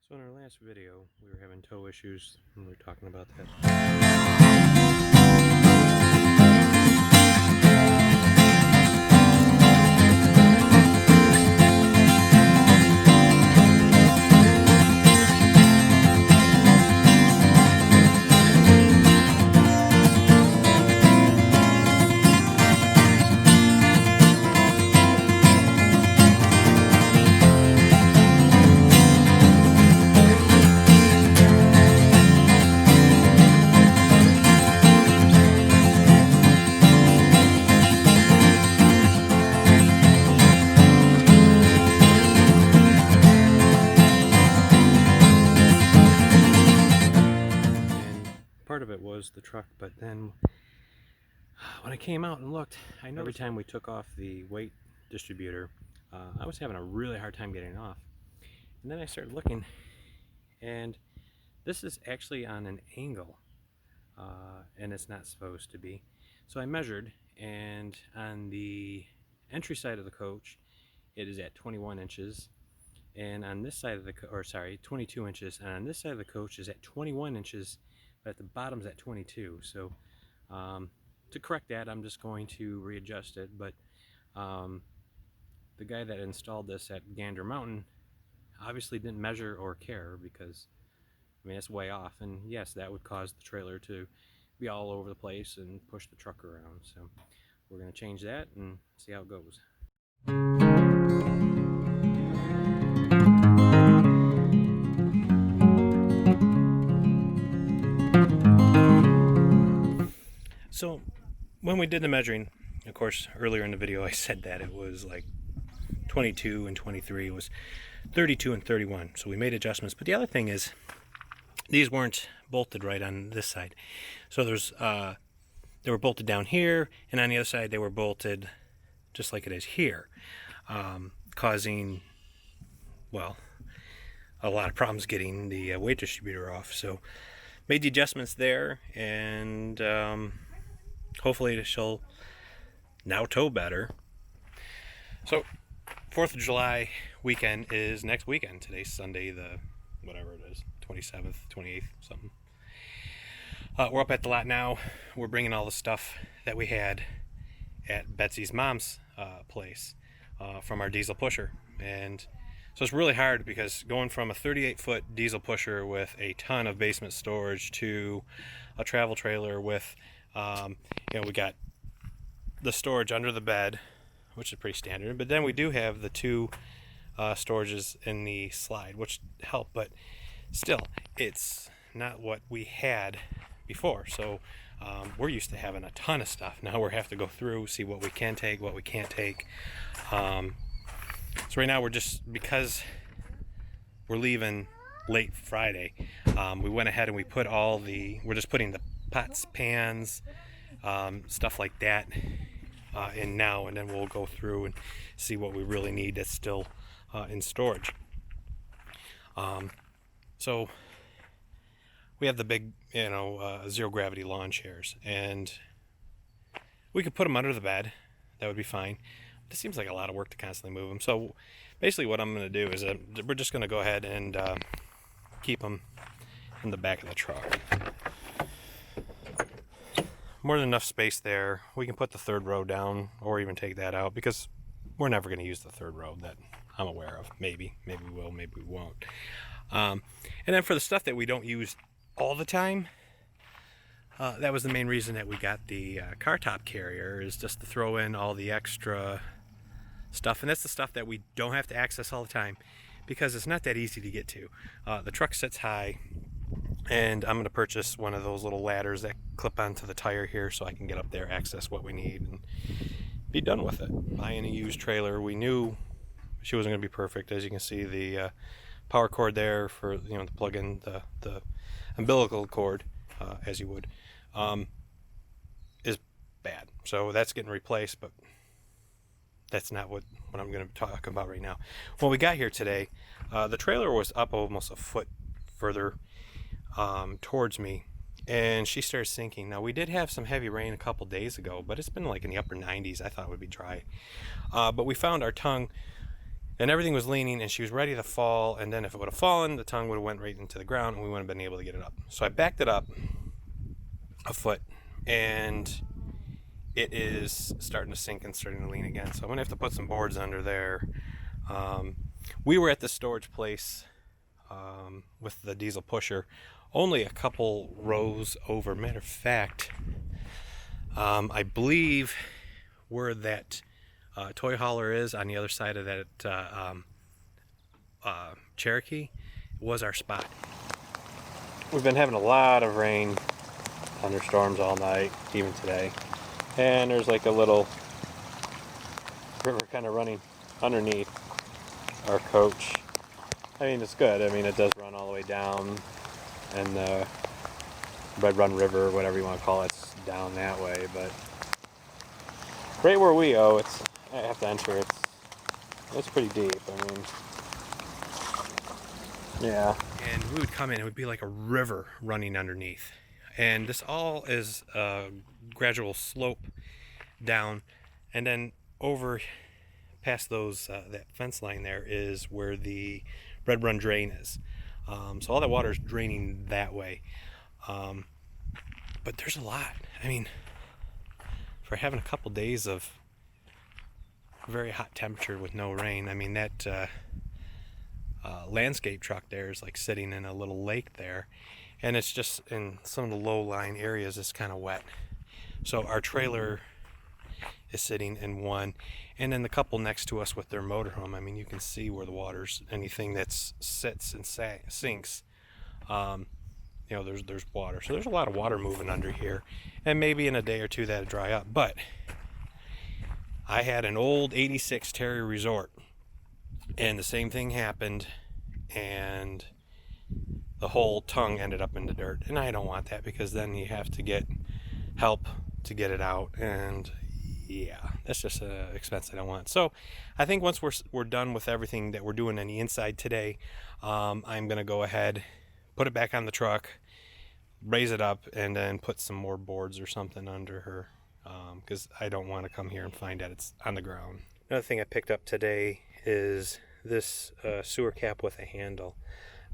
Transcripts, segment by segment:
So in our last video, we were having tow issues, and we were talking about that. Part of it was the truck, but then when I came out and looked, I know every time we took off the weight distributor, I was having a really hard time getting it off. And then I started looking, and this is actually on an angle, and it's not supposed to be. So I measured, and on the entry side of the coach, it is at 21 inches. And on this side of the, 22 inches, and on this side of the coach is at 21 inches, but at the bottom's at 22. So to correct that, I'm just going to readjust it. But the guy that installed this at Gander Mountain obviously didn't measure or care, because I mean, it's way off, and yes, that would cause the trailer to be all over the place and push the truck around. So we're going to change that and see how it goes. So when we did the measuring, of course, earlier in the video I said that it was like 22 and 23. It was 32 and 31. So we made adjustments. But the other thing is, these weren't bolted right on this side. So they were bolted down here, and on the other side they were bolted just like it is here, causing, well, a lot of problems getting the weight distributor off. So made the adjustments there, and hopefully she'll now tow better. So 4th of July weekend is next weekend. Today's Sunday, the whatever it is, 27th, 28th, something. We're up at the lot now. We're bringing all the stuff that we had at Betsy's mom's place from our diesel pusher. And so it's really hard, because going from a 38-foot diesel pusher with a ton of basement storage to a travel trailer with, we got the storage under the bed, which is pretty standard, but then we do have the two storages in the slide, which help, but still, it's not what we had before. So we're used to having a ton of stuff. Now we have to go through, see what we can take, what we can't take. So right now, because we're leaving late Friday, we went ahead and we're just putting the pots, pans, stuff like that in now, and then we'll go through and see what we really need that's still in storage. So we have the big, zero gravity lawn chairs, and we could put them under the bed. That would be fine. It seems like a lot of work to constantly move them. So basically what I'm going to do is we're just going to go ahead and keep them in the back of the truck. More than enough space there. We can put the third row down, or even take that out, because we're never going to use the third row that I'm aware of. Maybe we will, maybe we won't. And then for the stuff that we don't use all the time, that was the main reason that we got the car top carrier, is just to throw in all the extra stuff. And that's the stuff that we don't have to access all the time, because it's not that easy to get to. The truck sits high, and I'm going to purchase one of those little ladders that clip onto the tire here, so I can get up there, access what we need, and be done with it. Buying a used trailer, we knew she wasn't going to be perfect. As you can see, the power cord there for to plug in the umbilical cord, as you would, is bad. So that's getting replaced, but that's not what I'm going to talk about right now. When we got here today, the trailer was up almost a foot further towards me, and she started sinking. Now, we did have some heavy rain a couple days ago, but it's been like in the upper 90s. I thought it would be dry, but we found our tongue and everything was leaning, and she was ready to fall, and then if it would have fallen, the tongue would have went right into the ground, and we wouldn't have been able to get it up. So I backed it up a foot, and it is starting to sink and starting to lean again. So I'm going to have to put some boards under there. We were at the storage place with the diesel pusher only a couple rows over. Matter of fact, I believe where that toy hauler is on the other side of that Cherokee was our spot. We've been having a lot of rain, thunderstorms all night, even today. And there's like a little river kind of running underneath our coach. I mean, it's good. I mean, it does run all the way down, and the Red Run River, whatever you want to call it, it's down that way. But right where we go, I have to enter. It's pretty deep. I mean, yeah. And we would come in, it would be like a river running underneath. And this all is a gradual slope down, and then over past those that fence line there is where the Red Run drain is. So all that water is draining that way. But there's a lot. I mean, for having a couple days of very hot temperature with no rain, I mean, that landscape truck there is like sitting in a little lake there, and it's just in some of the low-lying areas it's kind of wet. So our trailer is sitting in one, and then the couple next to us with their motorhome, I mean, you can see where the water's, anything that sits and sinks, you know, there's water. So there's a lot of water moving under here, and maybe in a day or two that'll dry up. But I had an old 86 Terrier Resort, and the same thing happened, and the whole tongue ended up in the dirt, and I don't want that, because then you have to get help to get it out, and yeah, that's just an expense I don't want. So I think once we're done with everything that we're doing on the inside today, I'm going to go ahead, put it back on the truck, raise it up, and then put some more boards or something under her, because I don't want to come here and find that it's on the ground. Another thing I picked up today is this sewer cap with a handle.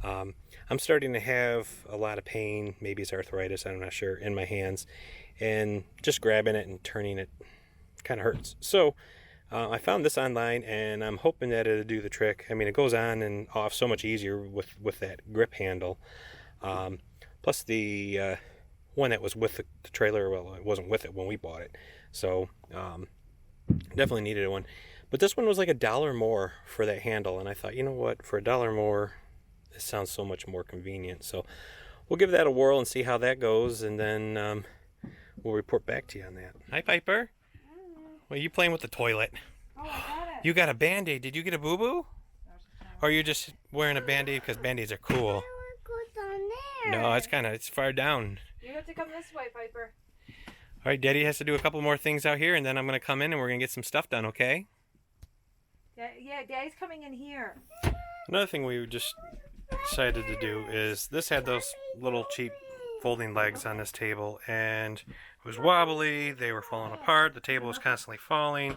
I'm starting to have a lot of pain, maybe it's arthritis, I'm not sure, in my hands, and just grabbing it and turning it kind of hurts. So I found this online, and I'm hoping that it'll do the trick. I mean, it goes on and off so much easier with that grip handle. Plus the one that was with the trailer, well, it wasn't with it when we bought it, so definitely needed one. But this one was like $1 more for that handle, and I thought, you know what, for $1 more, this sounds so much more convenient. So we'll give that a whirl and see how that goes, and then we'll report back to you on that. Hi, Piper. Well, you playing with the toilet. Oh, I got it. You got a Band-Aid. Did you get a boo-boo? Or you're just wearing a Band-Aid because Band-Aids are cool? No, it's far down. You have to come this way, Piper. All right, Daddy has to do a couple more things out here, and then I'm going to come in and we're going to get some stuff done, okay? Yeah, Daddy's coming in here. Another thing we just decided to do is, this had those little cheap folding legs on this table, and it was wobbly, they were falling apart, the table was constantly falling.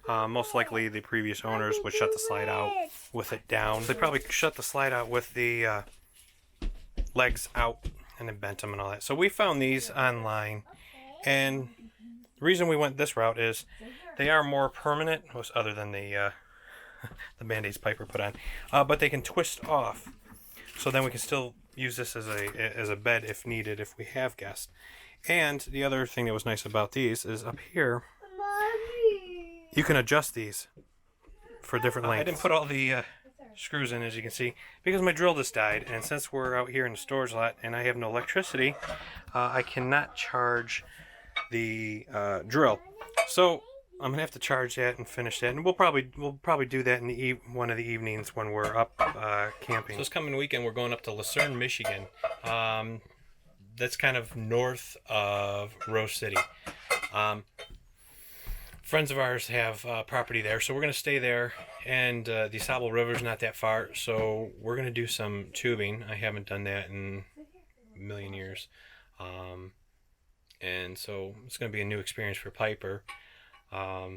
Most likely the previous owners would shut the slide out with it down. They probably shut the slide out with the legs out and then bent them and all that. So we found these online, and the reason we went this route is they are more permanent, other than the Band-Aids Piper put on, but they can twist off, so then we can still use this as a bed if needed, if we have guests. And the other thing that was nice about these is up here, you can adjust these for different lengths. I didn't put all the screws in, as you can see, because my drill just died, and since we're out here in the storage lot and I have no electricity, I cannot charge the drill. So I'm gonna have to charge that and finish that, and we'll probably do that in one of the evenings when we're up camping. So this coming weekend we're going up to Lucerne, Michigan. That's kind of north of Rose City. Friends of ours have property there, so we're going to stay there, and the DeSable River's not that far, so we're going to do some tubing. I haven't done that in a million years, and so it's going to be a new experience for Piper. Yeah,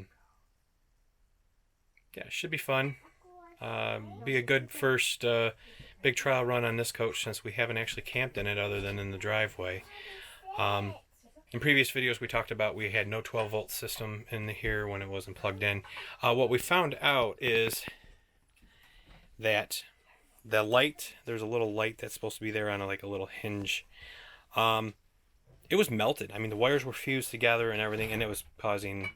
it should be fun. be a good first big trial run on this coach, since we haven't actually camped in it other than in the driveway. In previous videos we talked about we had no 12 volt system in here when it wasn't plugged in. What we found out is that the light, there's a little light that's supposed to be there on like a little hinge. It was melted. I mean, the wires were fused together and everything, and it was causing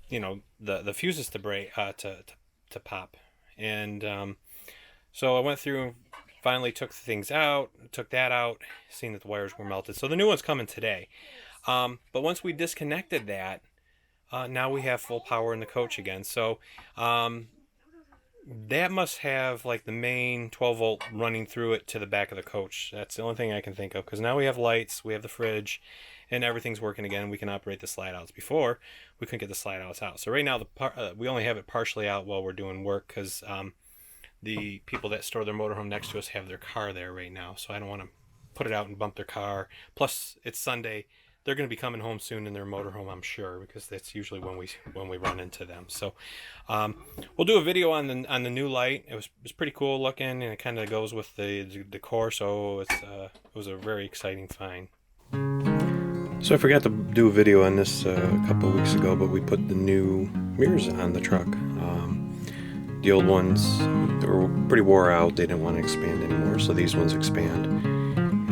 you know, the fuses to break, to pop. And so I went through and finally took things out, took that out, seeing that the wires were melted. So the new one's coming today. But once we disconnected that, now we have full power in the coach again. So that must have like the main 12 volt running through it to the back of the coach. That's the only thing I can think of, because now we have lights, we have the fridge, and everything's working again. We can operate the slide outs. Before, we couldn't get the slide outs out. So right now we only have it partially out while we're doing work, because the people that store their motorhome next to us have their car there right now. So I don't want to put it out and bump their car. Plus it's Sunday. They're going to be coming home soon in their motorhome, I'm sure, because that's usually when we run into them. So we'll do a video on the new light. It was pretty cool looking, and it kind of goes with the decor. So it was a very exciting find. So I forgot to do a video on this a couple of weeks ago, but we put the new mirrors on the truck. The old ones, they were pretty wore out. They didn't want to expand anymore, so these ones expand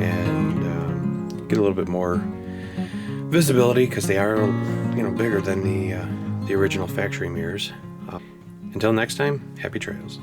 and get a little bit more visibility, because they are, you know, bigger than the original factory mirrors. Until next time, happy trails.